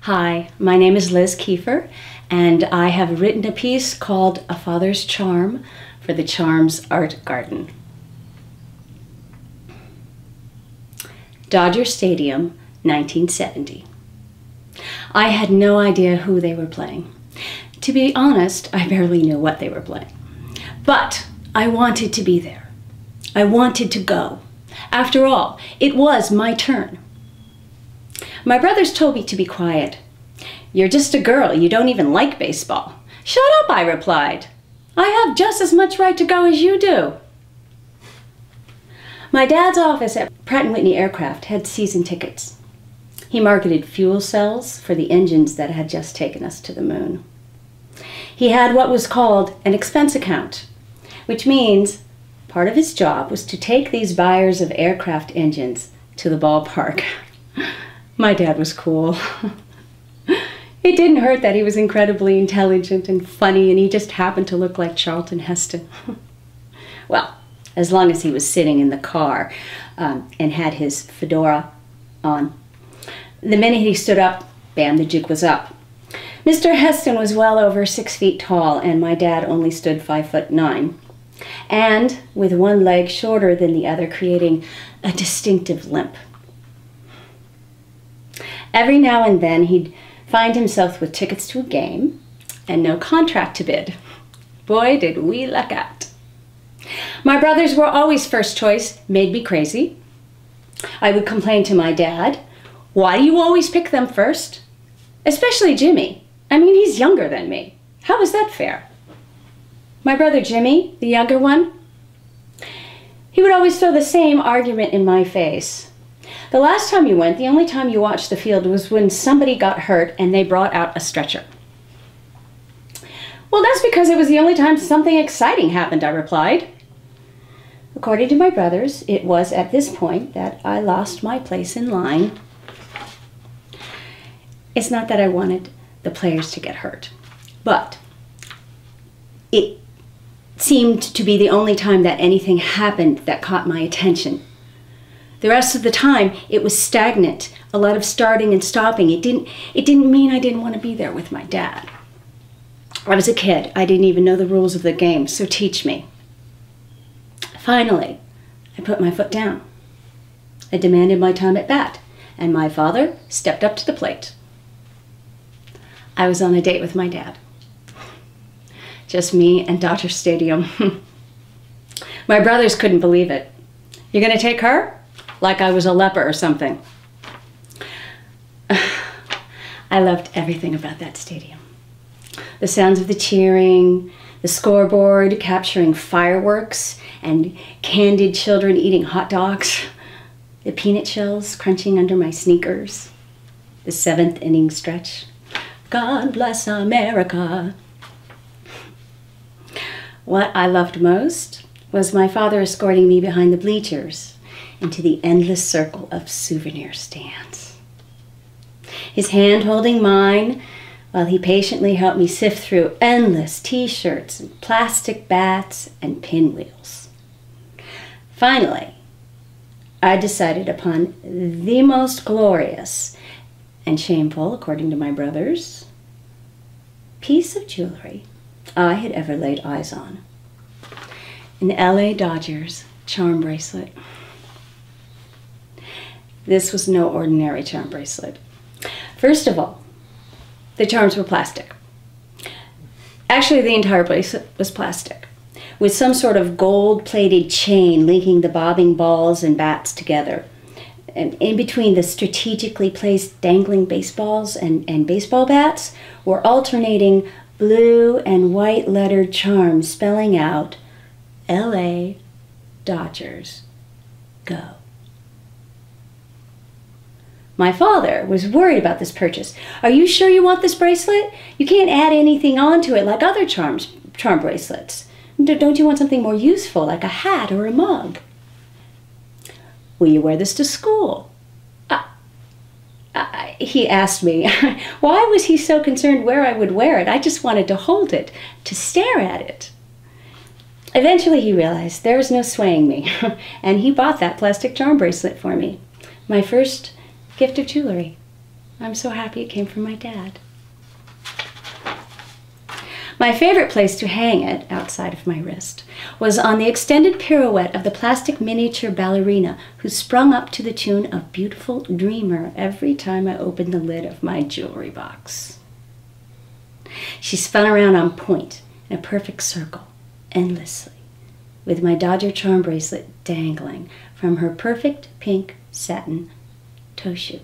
Hi, my name is Liz Keifer, and I have written a piece called A Father's Charm for the Charms Art Garden. Dodger Stadium, 1970. I had no idea who they were playing. To be honest, I barely knew what they were playing. But I wanted to be there. I wanted to go. After all, it was my turn. My brothers told me to be quiet. "You're just a girl. You don't even like baseball." "Shut up," I replied. "I have just as much right to go as you do." My dad's office at Pratt & Whitney Aircraft had season tickets. He marketed fuel cells for the engines that had just taken us to the moon. He had what was called an expense account, which means part of his job was to take these buyers of aircraft engines to the ballpark. My dad was cool. It didn't hurt that he was incredibly intelligent and funny, and he just happened to look like Charlton Heston. Well, as long as he was sitting in the car and had his fedora on. The minute he stood up, bam, the jig was up. Mr. Heston was well over 6 feet tall, and my dad only stood 5'9", and with one leg shorter than the other, creating a distinctive limp. Every now and then he'd find himself with tickets to a game and no contract to bid. Boy, did we luck out. My brothers were always first choice, made me crazy. I would complain to my dad, "Why do you always pick them first?" Especially Jimmy. I mean, he's younger than me. How is that fair? My brother Jimmy, the younger one, he would always throw the same argument in my face. "The last time you went, the only time you watched the field was when somebody got hurt and they brought out a stretcher." "Well, that's because it was the only time something exciting happened," I replied. According to my brothers, it was at this point that I lost my place in line. It's not that I wanted the players to get hurt, but it seemed to be the only time that anything happened that caught my attention. The rest of the time, it was stagnant, a lot of starting and stopping. It didn't mean I didn't want to be there with my dad. I was a kid. I didn't even know the rules of the game, so teach me. Finally, I put my foot down. I demanded my time at bat, and my father stepped up to the plate. I was on a date with my dad. Just me and Dodger Stadium. My brothers couldn't believe it. "You're gonna take her?" Like I was a leper or something. I loved everything about that stadium. The sounds of the cheering, the scoreboard capturing fireworks, and candid children eating hot dogs, the peanut shells crunching under my sneakers, the 7th inning stretch. God bless America. What I loved most was my father escorting me behind the bleachers into the endless circle of souvenir stands. His hand holding mine while he patiently helped me sift through endless t-shirts and plastic bats and pinwheels. Finally, I decided upon the most glorious and shameful, according to my brothers, piece of jewelry I had ever laid eyes on. An LA Dodgers charm bracelet. This was no ordinary charm bracelet. First of all, the charms were plastic. Actually, the entire bracelet was plastic, with some sort of gold-plated chain linking the bobbing balls and bats together. And in between the strategically placed dangling baseballs and baseball bats were alternating blue and white lettered charms spelling out, "LA Dodgers, go." My father was worried about this purchase. "Are you sure you want this bracelet? You can't add anything onto it like other charm bracelets. Don't you want something more useful, like a hat or a mug? Will you wear this to school?" He asked me. Why was he so concerned where I would wear it? I just wanted to hold it, to stare at it. Eventually he realized there was no swaying me, and he bought that plastic charm bracelet for me. My first gift of jewelry. I'm so happy it came from my dad. My favorite place to hang it, outside of my wrist, was on the extended pirouette of the plastic miniature ballerina who sprung up to the tune of Beautiful Dreamer every time I opened the lid of my jewelry box. She spun around on point in a perfect circle, endlessly, with my Dodger charm bracelet dangling from her perfect pink satin toe shoe.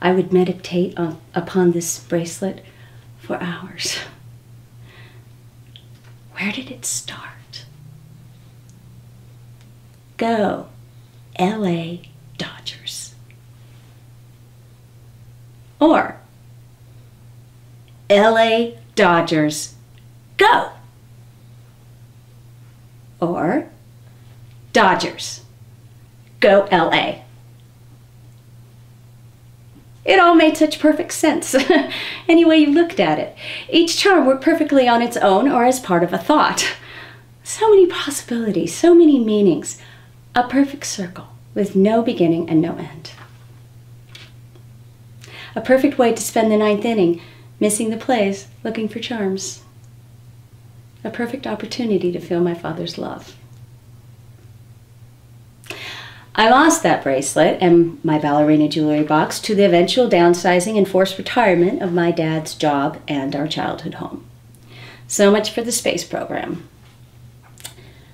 I would meditate upon this bracelet for hours. Where did it start? Go, LA Dodgers. Or, LA Dodgers, go. Or, Dodgers, go LA. It all made such perfect sense, any way you looked at it. Each charm worked perfectly on its own or as part of a thought. So many possibilities, so many meanings. A perfect circle with no beginning and no end. A perfect way to spend the ninth inning, missing the plays, looking for charms. A perfect opportunity to feel my father's love. I lost that bracelet and my ballerina jewelry box to the eventual downsizing and forced retirement of my dad's job and our childhood home. So much for the space program.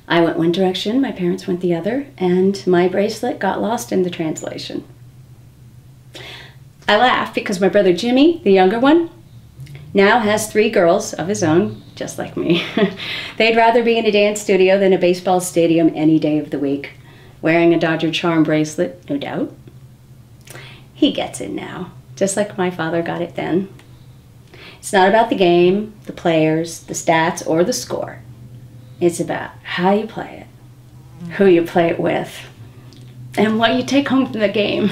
I went one direction, my parents went the other, and my bracelet got lost in the translation. I laugh because my brother Jimmy, the younger one, now has 3 girls of his own, just like me. They'd rather be in a dance studio than a baseball stadium any day of the week. Wearing a Dodger charm bracelet, no doubt. He gets it now, just like my father got it then. It's not about the game, the players, the stats, or the score. It's about how you play it, who you play it with, and what you take home from the game.